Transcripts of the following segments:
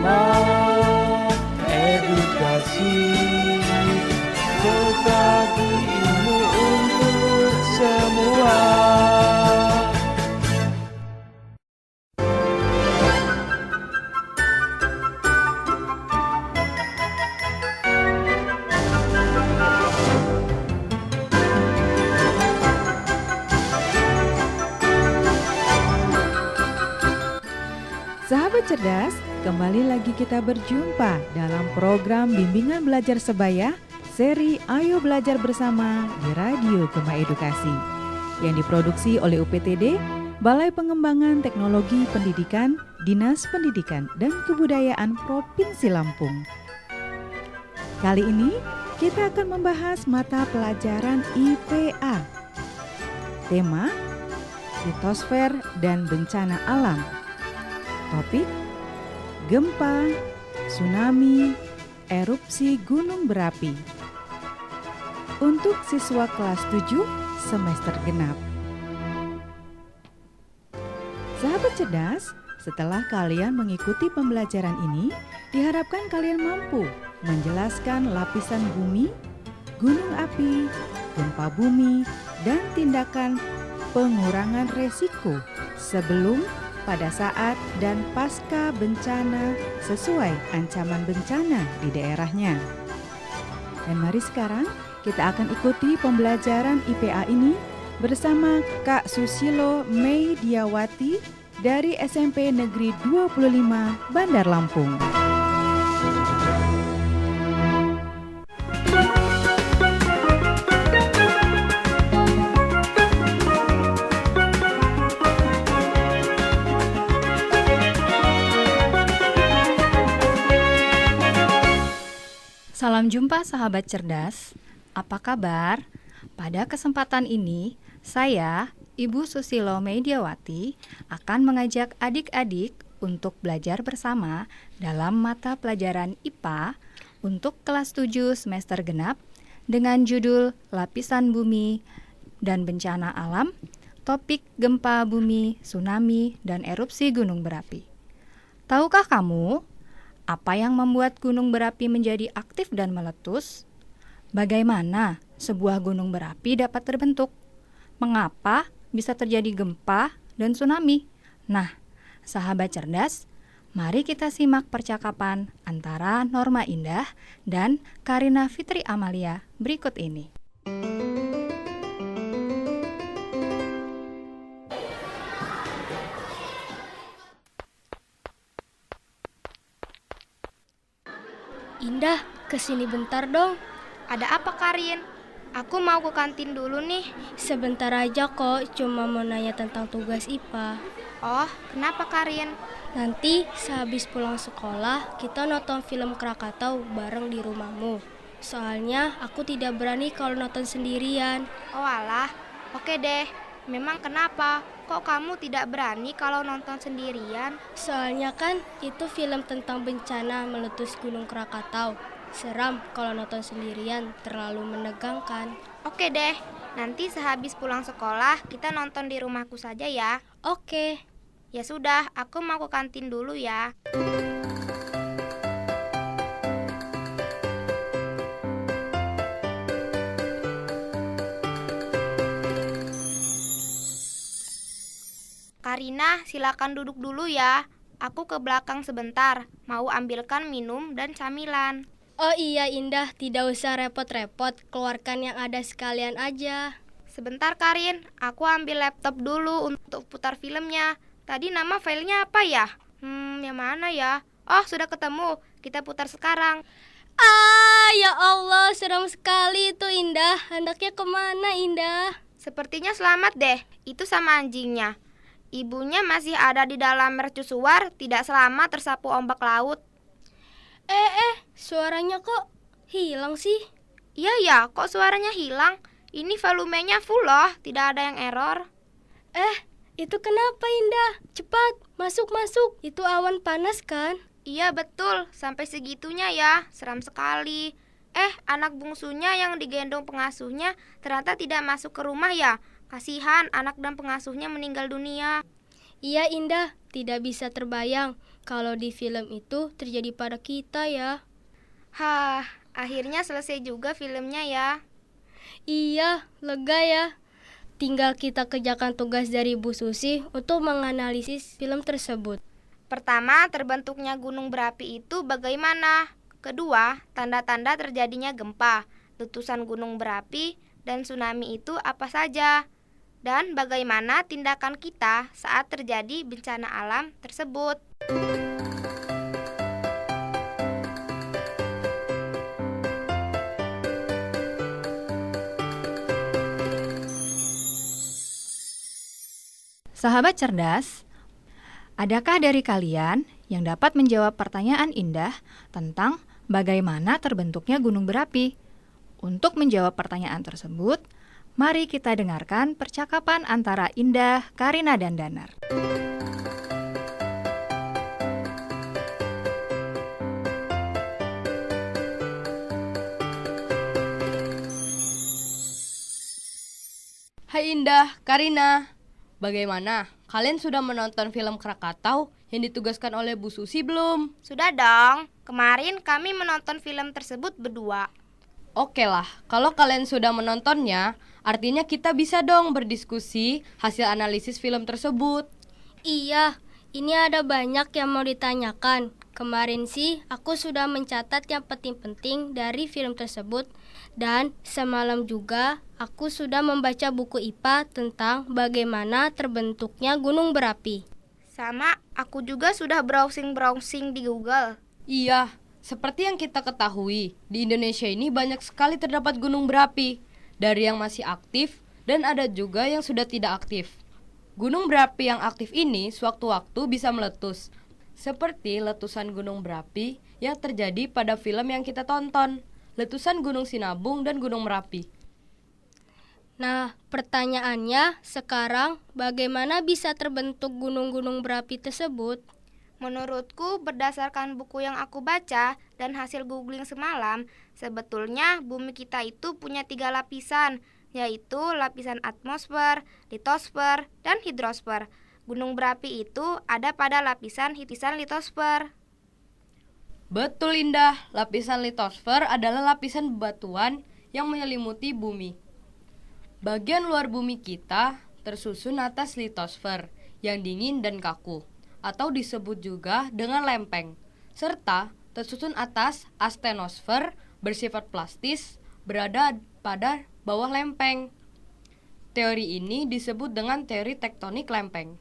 bersama edukasi, berbagi ilmu untuk semua. Sahabat cerdas, kembali lagi kita berjumpa dalam program Bimbingan Belajar Sebaya, seri Ayo Belajar Bersama di Radio Gema Edukasi, yang diproduksi oleh UPTD, Balai Pengembangan Teknologi Pendidikan, Dinas Pendidikan dan Kebudayaan Provinsi Lampung. Kali ini kita akan membahas mata pelajaran IPA. Tema, litosfer dan bencana alam. Topik, gempa, tsunami, erupsi gunung berapi. Untuk siswa kelas 7 semester genap. Sahabat cerdas, setelah kalian mengikuti pembelajaran ini, diharapkan kalian mampu menjelaskan lapisan bumi, gunung api, gempa bumi, dan tindakan pengurangan resiko sebelum, pada saat, dan pasca bencana sesuai ancaman bencana di daerahnya. Dan mari sekarang kita akan ikuti pembelajaran IPA ini bersama Kak Susilo Meidiawati dari SMP Negeri 25 Bandar Lampung. Salam jumpa sahabat cerdas, apa kabar? Pada kesempatan ini, saya, Ibu Susilo Meidiawati, akan mengajak adik-adik untuk belajar bersama dalam mata pelajaran IPA untuk kelas 7 semester genap dengan judul Lapisan Bumi dan Bencana Alam, topik gempa bumi, tsunami, dan erupsi gunung berapi. Tahukah kamu apa yang membuat gunung berapi menjadi aktif dan meletus? Bagaimana sebuah gunung berapi dapat terbentuk? Mengapa bisa terjadi gempa dan tsunami? Nah, sahabat cerdas, mari kita simak percakapan antara Norma Indah dan Karina Fitri Amalia berikut ini. Indah, kesini bentar dong. Ada apa, Karin? Aku mau ke kantin dulu nih. Sebentar aja kok, cuma mau nanya tentang tugas IPA. Oh, kenapa, Karin? Nanti sehabis pulang sekolah, kita nonton film Krakatau bareng di rumahmu. Soalnya aku tidak berani kalau nonton sendirian. Oh alah, oke deh. Memang kenapa? Kok kamu tidak berani kalau nonton sendirian? Soalnya kan itu film tentang bencana meletus Gunung Krakatau. Seram kalau nonton sendirian, terlalu menegangkan. Oke deh, nanti sehabis pulang sekolah kita nonton di rumahku saja ya. Oke. Ya sudah, aku mau ke kantin dulu ya. Karina, silakan duduk dulu ya. Aku ke belakang sebentar, mau ambilkan minum dan camilan. Oh iya Indah, tidak usah repot-repot, keluarkan yang ada sekalian aja. Sebentar Karin, aku ambil laptop dulu untuk putar filmnya. Tadi nama filenya apa ya? Yang mana ya? Oh, sudah ketemu, kita putar sekarang. Ya Allah, seram sekali itu Indah. Hendaknya kemana Indah? Sepertinya selamat deh, itu sama anjingnya. Ibunya masih ada di dalam mercusuar, tidak selamat tersapu ombak laut. Suaranya kok hilang sih? Iya ya, kok suaranya hilang? Ini volumenya full loh, tidak ada yang error. Itu kenapa Indah? Cepat, masuk. Itu awan panas kan? Iya betul, sampai segitunya ya, seram sekali. Anak bungsunya yang digendong pengasuhnya ternyata tidak masuk ke rumah ya. Kasihan anak dan pengasuhnya meninggal dunia. Iya Indah, tidak bisa terbayang. kalau di film itu terjadi pada kita ya. Hah, akhirnya selesai juga filmnya ya. Iya, lega ya. Tinggal kita kerjakan tugas dari Bu Susi untuk menganalisis film tersebut. Pertama, terbentuknya gunung berapi itu bagaimana? Kedua, tanda-tanda terjadinya gempa, letusan gunung berapi, dan tsunami itu apa saja? Dan bagaimana tindakan kita saat terjadi bencana alam tersebut? Sahabat cerdas, adakah dari kalian yang dapat menjawab pertanyaan Indah tentang bagaimana terbentuknya gunung berapi? Untuk menjawab pertanyaan tersebut, mari kita dengarkan percakapan antara Indah, Karina, dan Danar. Hai Indah, Karina. Bagaimana? Kalian sudah menonton film Krakatau yang ditugaskan oleh Bu Susi belum? Sudah dong, kemarin kami menonton film tersebut berdua. Oke lah, kalau kalian sudah menontonnya, artinya kita bisa dong berdiskusi hasil analisis film tersebut. Iya, ini ada banyak yang mau ditanyakan. Kemarin sih aku sudah mencatat yang penting-penting dari film tersebut. Dan semalam juga aku sudah membaca buku IPA tentang bagaimana terbentuknya gunung berapi. Sama, aku juga sudah browsing-browsing di Google. Iya, seperti yang kita ketahui, di Indonesia ini banyak sekali terdapat gunung berapi, dari yang masih aktif dan ada juga yang sudah tidak aktif. Gunung berapi yang aktif ini sewaktu-waktu bisa meletus, seperti letusan gunung berapi yang terjadi pada film yang kita tonton, letusan Gunung Sinabung dan Gunung Merapi. Nah, pertanyaannya sekarang bagaimana bisa terbentuk gunung-gunung berapi tersebut? Menurutku, berdasarkan buku yang aku baca dan hasil googling semalam, sebetulnya bumi kita itu punya 3 lapisan, yaitu lapisan atmosfer, litosfer, dan hidrosfer. Gunung berapi itu ada pada lapisan litosfer. Betul Indah, lapisan litosfer adalah lapisan bebatuan yang menyelimuti bumi. Bagian luar bumi kita tersusun atas litosfer yang dingin dan kaku, atau disebut juga dengan lempeng, serta tersusun atas astenosfer bersifat plastis berada pada bawah lempeng. Teori ini disebut dengan teori tektonik lempeng.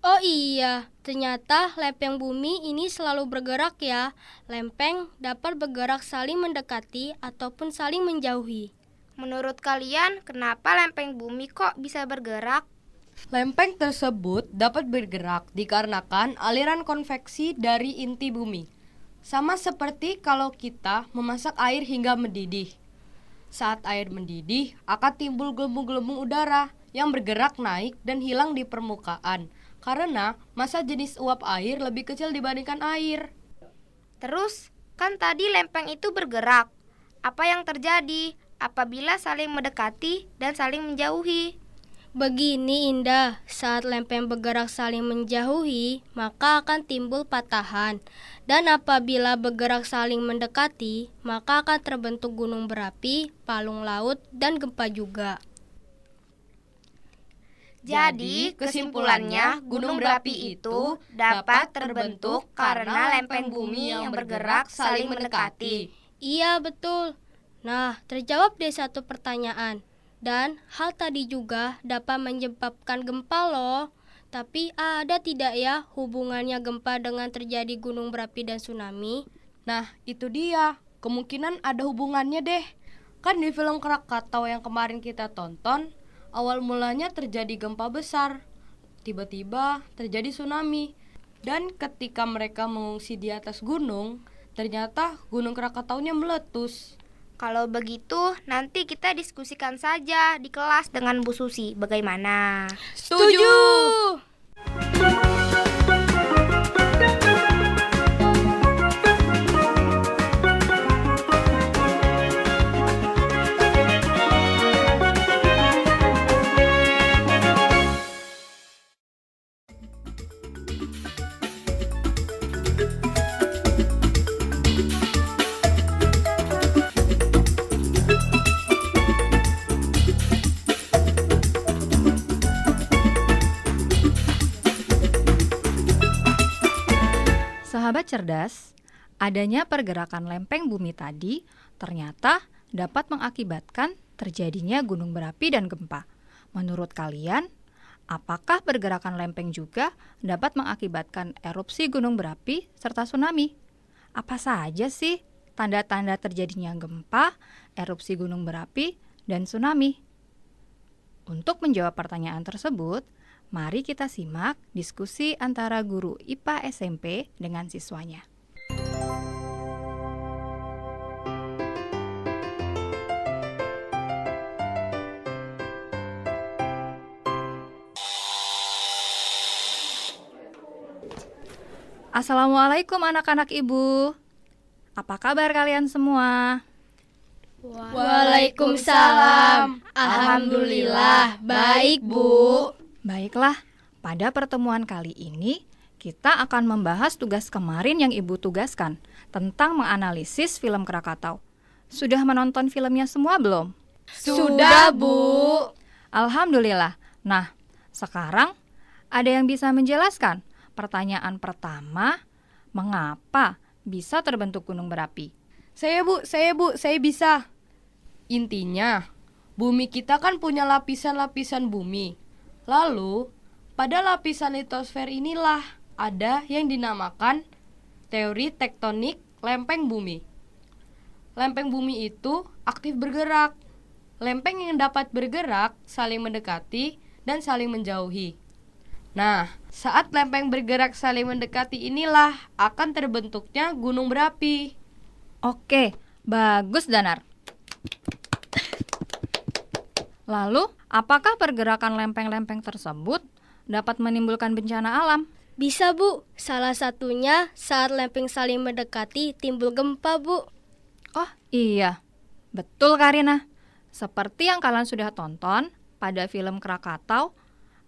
Oh iya, ternyata lempeng bumi ini selalu bergerak ya. Lempeng dapat bergerak saling mendekati ataupun saling menjauhi. Menurut kalian, kenapa lempeng bumi kok bisa bergerak? Lempeng tersebut dapat bergerak dikarenakan aliran konveksi dari inti bumi. Sama seperti kalau kita memasak air hingga mendidih. Saat air mendidih, akan timbul gelembung-gelembung udara yang bergerak naik dan hilang di permukaan, karena massa jenis uap air lebih kecil dibandingkan air. Terus, kan tadi lempeng itu bergerak. Apa yang terjadi apabila saling mendekati dan saling menjauhi? Begini Indah, saat lempeng bergerak saling menjauhi, maka akan timbul patahan. Dan apabila bergerak saling mendekati, maka akan terbentuk gunung berapi, palung laut, dan gempa juga. Jadi, kesimpulannya, gunung berapi itu dapat terbentuk karena lempeng bumi yang bergerak saling mendekati. Iya, betul. Nah, terjawab deh satu pertanyaan. Dan hal tadi juga dapat menyebabkan gempa loh. Tapi ada tidak ya hubungannya gempa dengan terjadi gunung berapi dan tsunami? Nah, itu dia. Kemungkinan ada hubungannya deh. Kan di film Krakatau yang kemarin kita tonton, awal mulanya terjadi gempa besar. Tiba-tiba terjadi tsunami. Dan ketika mereka mengungsi di atas gunung, ternyata gunung Krakataunya meletus. Kalau begitu, nanti kita diskusikan saja di kelas dengan Bu Susi. Bagaimana? Setuju! Sahabat cerdas, adanya pergerakan lempeng bumi tadi ternyata dapat mengakibatkan terjadinya gunung berapi dan gempa. Menurut kalian, apakah pergerakan lempeng juga dapat mengakibatkan erupsi gunung berapi serta tsunami? Apa saja sih tanda-tanda terjadinya gempa, erupsi gunung berapi, dan tsunami? Untuk menjawab pertanyaan tersebut, mari kita simak diskusi antara guru IPA SMP dengan siswanya. Assalamualaikum anak-anak ibu. Apa kabar kalian semua? Waalaikumsalam. Alhamdulillah, baik Bu. Baiklah, pada pertemuan kali ini kita akan membahas tugas kemarin yang ibu tugaskan tentang menganalisis film Krakatau. Sudah menonton filmnya semua belum? Sudah, Bu. Alhamdulillah. Nah, sekarang ada yang bisa menjelaskan pertanyaan pertama, mengapa bisa terbentuk gunung berapi? Saya bisa. Intinya, bumi kita kan punya lapisan-lapisan bumi. Lalu, pada lapisan litosfer inilah ada yang dinamakan teori tektonik lempeng bumi. Lempeng bumi itu aktif bergerak. Lempeng yang dapat bergerak saling mendekati dan saling menjauhi. Nah, saat lempeng bergerak saling mendekati inilah akan terbentuknya gunung berapi. Oke, bagus Danar. Lalu, apakah pergerakan lempeng-lempeng tersebut dapat menimbulkan bencana alam? Bisa, Bu. Salah satunya saat lempeng saling mendekati timbul gempa, Bu. Oh iya, betul Karina. Seperti yang kalian sudah tonton pada film Krakatau,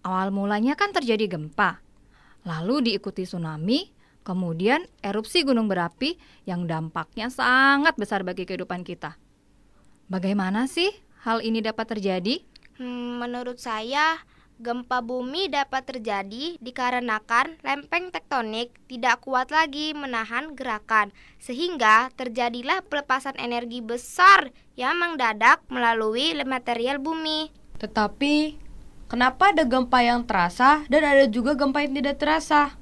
awal mulanya kan terjadi gempa, lalu diikuti tsunami, kemudian erupsi gunung berapi yang dampaknya sangat besar bagi kehidupan kita. Bagaimana sih hal ini dapat terjadi? Menurut saya, gempa bumi dapat terjadi dikarenakan lempeng tektonik tidak kuat lagi menahan gerakan, sehingga terjadilah pelepasan energi besar yang mendadak melalui material bumi. Tetapi, kenapa ada gempa yang terasa dan ada juga gempa yang tidak terasa?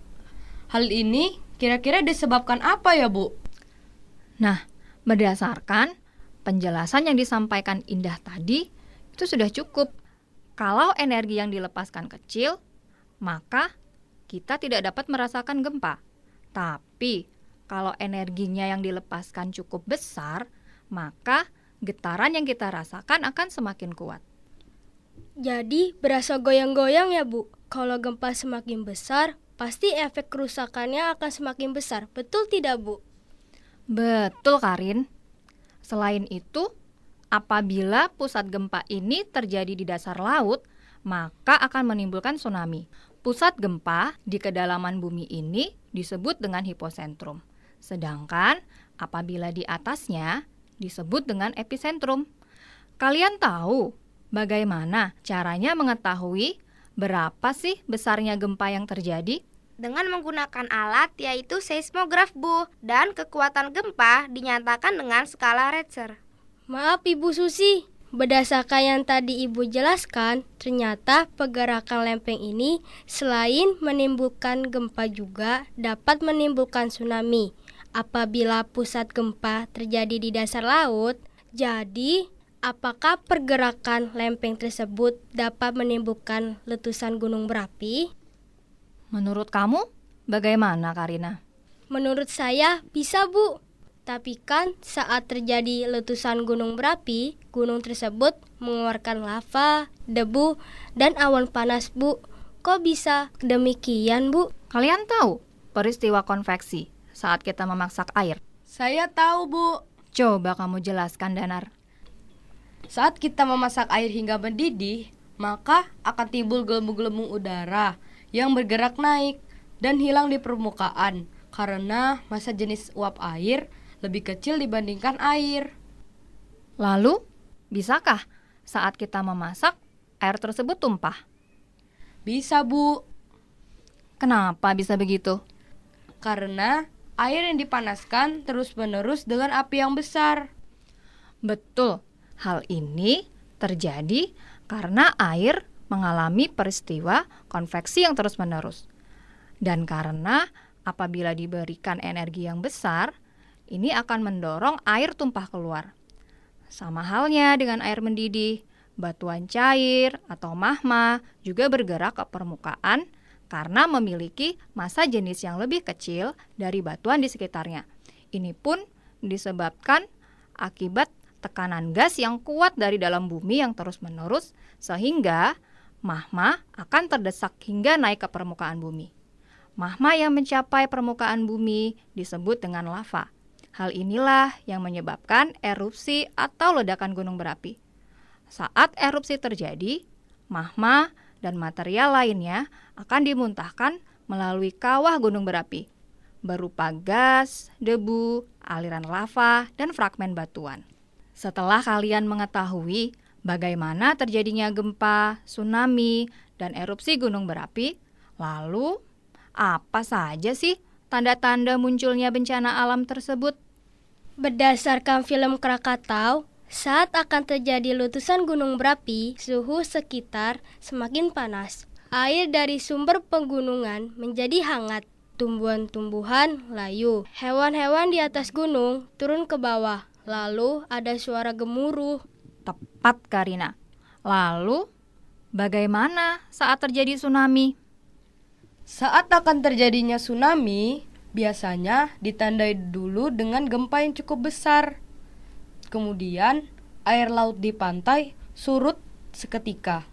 Hal ini kira-kira disebabkan apa ya, Bu? Nah, berdasarkan penjelasan yang disampaikan Indah tadi, itu sudah cukup. Kalau energi yang dilepaskan kecil, maka kita tidak dapat merasakan gempa. Tapi, kalau energinya yang dilepaskan cukup besar, maka getaran yang kita rasakan akan semakin kuat. Jadi berasa goyang-goyang ya, Bu. Kalau gempa semakin besar, pasti efek kerusakannya akan semakin besar. Betul tidak, Bu? Betul, Karin. Selain itu, apabila pusat gempa ini terjadi di dasar laut, maka akan menimbulkan tsunami. Pusat gempa di kedalaman bumi ini disebut dengan hiposentrum. Sedangkan apabila di atasnya disebut dengan epicentrum. Kalian tahu bagaimana caranya mengetahui berapa sih besarnya gempa yang terjadi? Dengan menggunakan alat yaitu seismograf, Bu, dan kekuatan gempa dinyatakan dengan skala Richter. Maaf Ibu Susi, berdasarkan yang tadi Ibu jelaskan, ternyata pergerakan lempeng ini selain menimbulkan gempa juga dapat menimbulkan tsunami. Apabila pusat gempa terjadi di dasar laut, jadi apakah pergerakan lempeng tersebut dapat menimbulkan letusan gunung berapi? Menurut kamu, bagaimana Karina? Menurut saya bisa, Bu. Tapi kan saat terjadi letusan gunung berapi, gunung tersebut mengeluarkan lava, debu, dan awan panas, Bu. Kok bisa demikian, Bu? Kalian tahu peristiwa konveksi saat kita memasak air? Saya tahu, Bu. Coba kamu jelaskan, Danar. Saat kita memasak air hingga mendidih, maka akan timbul gelembung-gelembung udara yang bergerak naik dan hilang di permukaan karena massa jenis uap air lebih kecil dibandingkan air. Lalu, bisakah saat kita memasak air tersebut tumpah? Bisa, Bu. Kenapa bisa begitu? Karena air yang dipanaskan terus-menerus dengan api yang besar. Betul, hal ini terjadi karena air mengalami peristiwa konveksi yang terus-menerus. Dan karena apabila diberikan energi yang besar, ini akan mendorong air tumpah keluar. Sama halnya dengan air mendidih, batuan cair atau magma juga bergerak ke permukaan karena memiliki massa jenis yang lebih kecil dari batuan di sekitarnya. Ini pun disebabkan akibat tekanan gas yang kuat dari dalam bumi yang terus-menerus sehingga magma akan terdesak hingga naik ke permukaan bumi. Magma yang mencapai permukaan bumi disebut dengan lava. Hal inilah yang menyebabkan erupsi atau ledakan gunung berapi. Saat erupsi terjadi, magma dan material lainnya akan dimuntahkan melalui kawah gunung berapi, berupa gas, debu, aliran lava, dan fragmen batuan. Setelah kalian mengetahui bagaimana terjadinya gempa, tsunami, dan erupsi gunung berapi, lalu apa saja sih tanda-tanda munculnya bencana alam tersebut? Berdasarkan film Krakatau, saat akan terjadi letusan gunung berapi, suhu sekitar semakin panas. Air dari sumber pegunungan menjadi hangat. Tumbuhan-tumbuhan layu. Hewan-hewan di atas gunung turun ke bawah. Lalu ada suara gemuruh. Tepat, Karina. Lalu, bagaimana saat terjadi tsunami? Saat akan terjadinya tsunami, biasanya ditandai dulu dengan gempa yang cukup besar. Kemudian, air laut di pantai surut seketika.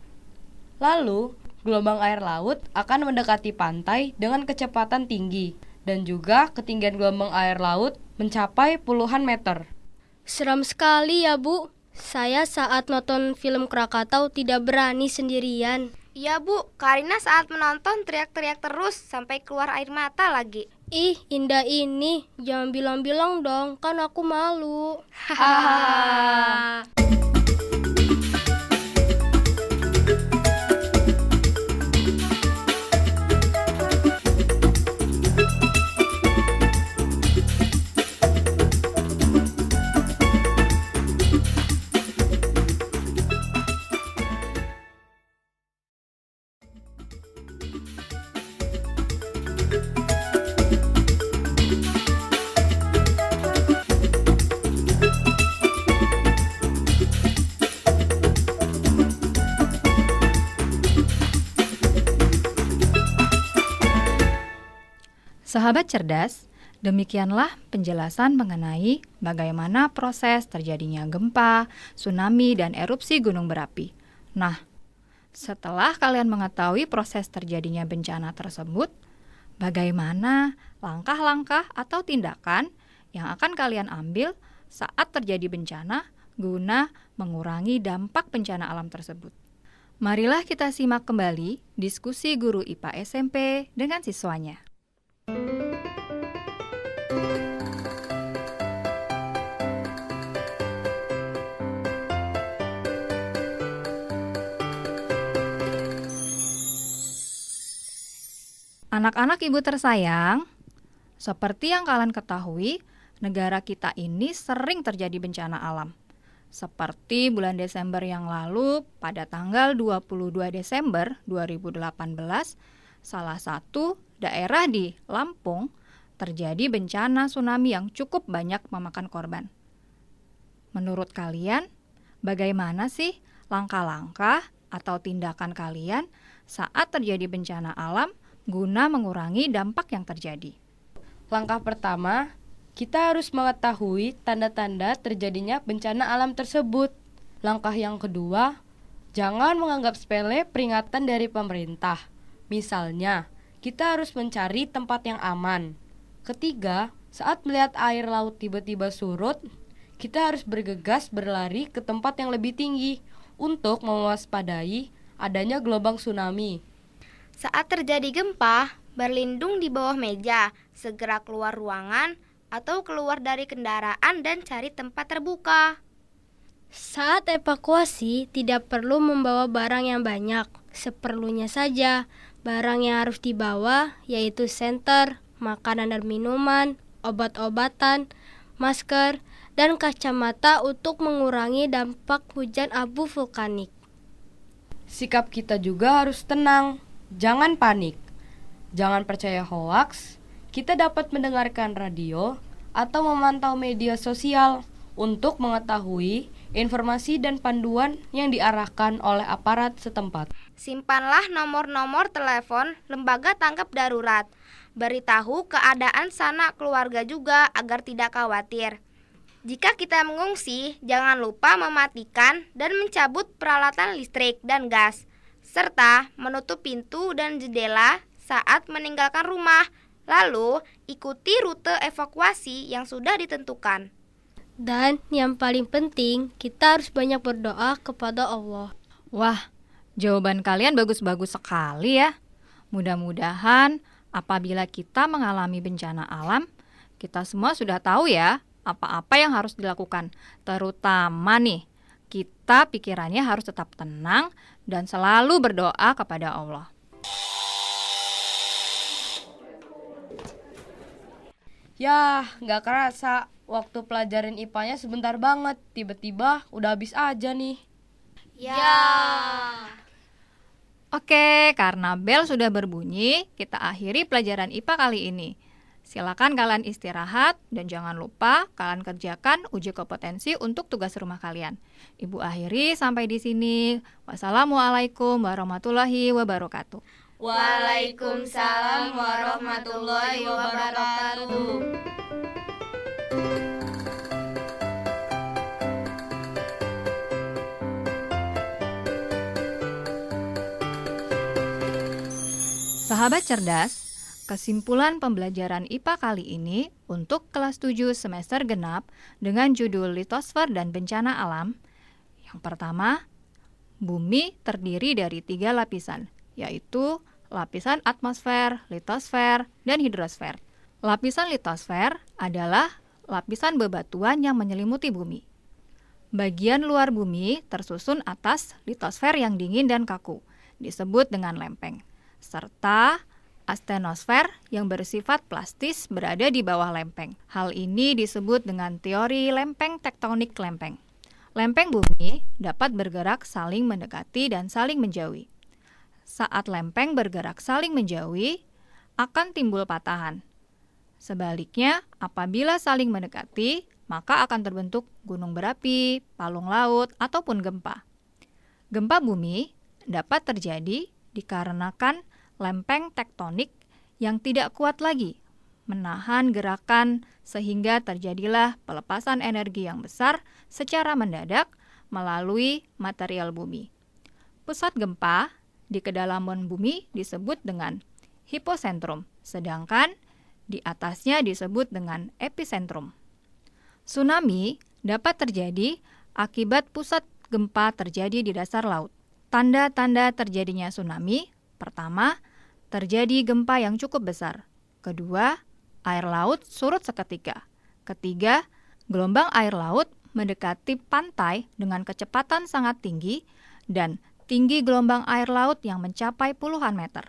Lalu, gelombang air laut akan mendekati pantai dengan kecepatan tinggi. Dan juga ketinggian gelombang air laut mencapai puluhan meter. Seram sekali ya, Bu. Saya saat nonton film Krakatau tidak berani sendirian. Iya Bu, Karina saat menonton teriak-teriak terus sampai keluar air mata lagi. Ih, Indah ini. Jangan bilang-bilang dong, kan aku malu. Sahabat cerdas, demikianlah penjelasan mengenai bagaimana proses terjadinya gempa, tsunami, dan erupsi gunung berapi. Nah, setelah kalian mengetahui proses terjadinya bencana tersebut, bagaimana langkah-langkah atau tindakan yang akan kalian ambil saat terjadi bencana guna mengurangi dampak bencana alam tersebut? Marilah kita simak kembali diskusi guru IPA SMP dengan siswanya. Anak-anak ibu tersayang, seperti yang kalian ketahui, negara kita ini sering terjadi bencana alam. Seperti bulan Desember yang lalu, pada tanggal 22 Desember 2018, salah satu daerah di Lampung terjadi bencana tsunami yang cukup banyak memakan korban. Menurut kalian, bagaimana sih langkah-langkah atau tindakan kalian saat terjadi bencana alam guna mengurangi dampak yang terjadi? Langkah pertama, kita harus mengetahui tanda-tanda terjadinya bencana alam tersebut. Langkah yang kedua, jangan menganggap sepele peringatan dari pemerintah. Misalnya, kita harus mencari tempat yang aman. Ketiga, saat melihat air laut tiba-tiba surut, kita harus bergegas berlari ke tempat yang lebih tinggi untuk mewaspadai adanya gelombang tsunami. Saat terjadi gempa, berlindung di bawah meja, segera keluar ruangan atau keluar dari kendaraan dan cari tempat terbuka. Saat evakuasi, tidak perlu membawa barang yang banyak, seperlunya saja. Barang yang harus dibawa yaitu senter, makanan dan minuman, obat-obatan, masker, dan kacamata untuk mengurangi dampak hujan abu vulkanik. Sikap kita juga harus tenang, jangan panik. Jangan percaya hoaks. Kita dapat mendengarkan radio atau memantau media sosial untuk mengetahui informasi dan panduan yang diarahkan oleh aparat setempat. Simpanlah nomor-nomor telepon lembaga tanggap darurat. Beritahu keadaan sanak keluarga juga agar tidak khawatir. Jika kita mengungsi, jangan lupa mematikan dan mencabut peralatan listrik dan gas, serta menutup pintu dan jendela saat meninggalkan rumah. Lalu, ikuti rute evakuasi yang sudah ditentukan. Dan yang paling penting, kita harus banyak berdoa kepada Allah. Wah, jawaban kalian bagus-bagus sekali ya. Mudah-mudahan apabila kita mengalami bencana alam, kita semua sudah tahu ya apa-apa yang harus dilakukan. Terutama nih, kita pikirannya harus tetap tenang dan selalu berdoa kepada Allah. Yah, gak kerasa. Waktu pelajaran IPA-nya sebentar banget. Tiba-tiba udah habis aja nih. Ya. Oke, karena bel sudah berbunyi, kita akhiri pelajaran IPA kali ini. Silakan kalian istirahat dan jangan lupa kalian kerjakan uji kompetensi untuk tugas rumah kalian. Ibu akhiri sampai di sini. Wassalamualaikum warahmatullahi wabarakatuh. Waalaikumsalam warahmatullahi wabarakatuh. Sahabat cerdas, kesimpulan pembelajaran IPA kali ini untuk kelas 7 semester genap dengan judul Litosfer dan Bencana Alam. Yang pertama, bumi terdiri dari 3 lapisan, yaitu lapisan atmosfer, litosfer, dan hidrosfer. Lapisan litosfer adalah lapisan bebatuan yang menyelimuti bumi. Bagian luar bumi tersusun atas litosfer yang dingin dan kaku, disebut dengan lempeng. Serta astenosfer yang bersifat plastis berada di bawah lempeng. Hal ini disebut dengan teori lempeng tektonik lempeng. Lempeng bumi dapat bergerak saling mendekati dan saling menjauhi. Saat lempeng bergerak saling menjauhi, akan timbul patahan. Sebaliknya, apabila saling mendekati, maka akan terbentuk gunung berapi, palung laut, ataupun gempa. Gempa bumi dapat terjadi dikarenakan lempeng tektonik yang tidak kuat lagi menahan gerakan sehingga terjadilah pelepasan energi yang besar secara mendadak melalui material bumi. Pusat gempa di kedalaman bumi disebut dengan hiposentrum, sedangkan di atasnya disebut dengan epicentrum. Tsunami dapat terjadi akibat pusat gempa terjadi di dasar laut. Tanda-tanda terjadinya tsunami: pertama, terjadi gempa yang cukup besar. Kedua, air laut surut seketika. Ketiga, gelombang air laut mendekati pantai dengan kecepatan sangat tinggi dan tinggi gelombang air laut yang mencapai puluhan meter.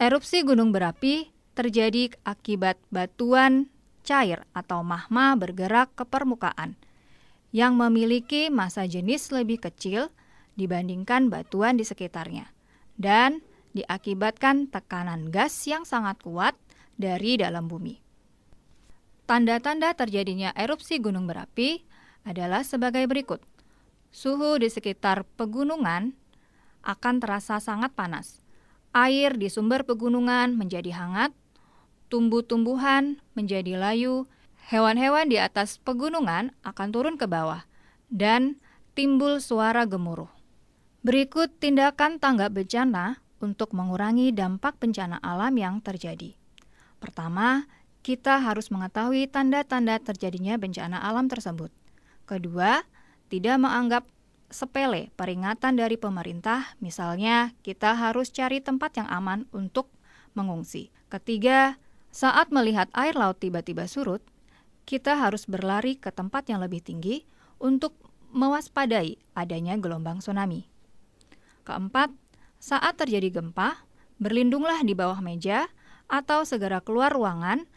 Erupsi gunung berapi terjadi akibat batuan cair atau magma bergerak ke permukaan yang memiliki massa jenis lebih kecil dibandingkan batuan di sekitarnya dan diakibatkan tekanan gas yang sangat kuat dari dalam bumi. Tanda-tanda terjadinya erupsi gunung berapi adalah sebagai berikut. Suhu di sekitar pegunungan akan terasa sangat panas. Air di sumber pegunungan menjadi hangat, tumbuh-tumbuhan menjadi layu, hewan-hewan di atas pegunungan akan turun ke bawah, dan timbul suara gemuruh. Berikut tindakan tanggap bencana untuk mengurangi dampak bencana alam yang terjadi. Pertama, kita harus mengetahui tanda-tanda terjadinya bencana alam tersebut. Kedua, tidak menganggap sepele peringatan dari pemerintah, misalnya kita harus cari tempat yang aman untuk mengungsi. Ketiga, saat melihat air laut tiba-tiba surut, kita harus berlari ke tempat yang lebih tinggi untuk mewaspadai adanya gelombang tsunami. Keempat, saat terjadi gempa, berlindunglah di bawah meja atau segera keluar ruangan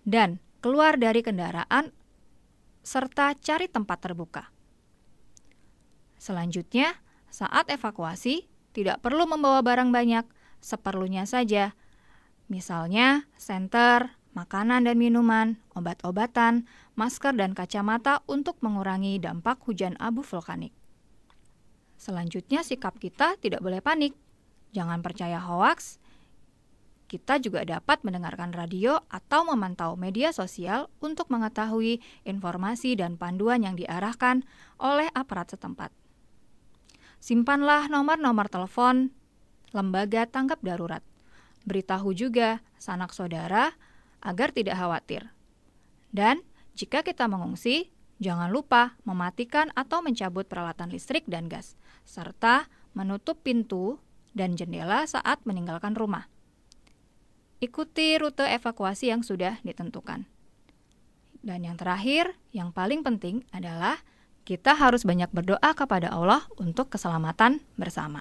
dan keluar dari kendaraan, serta cari tempat terbuka. Selanjutnya, saat evakuasi, tidak perlu membawa barang banyak, seperlunya saja. Misalnya, senter, makanan dan minuman, obat-obatan, masker dan kacamata untuk mengurangi dampak hujan abu vulkanik. Selanjutnya, sikap kita tidak boleh panik. Jangan percaya hoaks. Kita juga dapat mendengarkan radio atau memantau media sosial untuk mengetahui informasi dan panduan yang diarahkan oleh aparat setempat. Simpanlah nomor-nomor telepon lembaga tanggap darurat. Beritahu juga sanak saudara agar tidak khawatir. Dan jika kita mengungsi, jangan lupa mematikan atau mencabut peralatan listrik dan gas, serta menutup pintu dan jendela saat meninggalkan rumah. Ikuti rute evakuasi yang sudah ditentukan. Dan yang terakhir, yang paling penting adalah kita harus banyak berdoa kepada Allah untuk keselamatan bersama.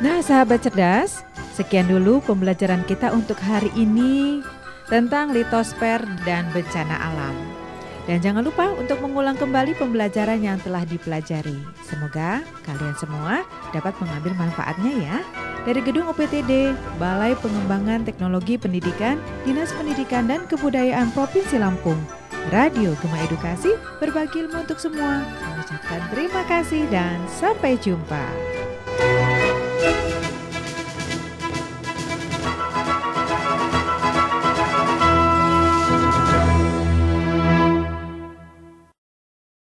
Nah, sahabat cerdas, sekian dulu pembelajaran kita untuk hari ini tentang litosfer dan bencana alam. Dan jangan lupa untuk mengulang kembali pembelajaran yang telah dipelajari. Semoga kalian semua dapat mengambil manfaatnya ya. Dari Gedung UPTD, Balai Pengembangan Teknologi Pendidikan, Dinas Pendidikan dan Kebudayaan Provinsi Lampung, Radio Gema Edukasi, berbagi ilmu untuk semua. Mengucapkan terima kasih dan sampai jumpa.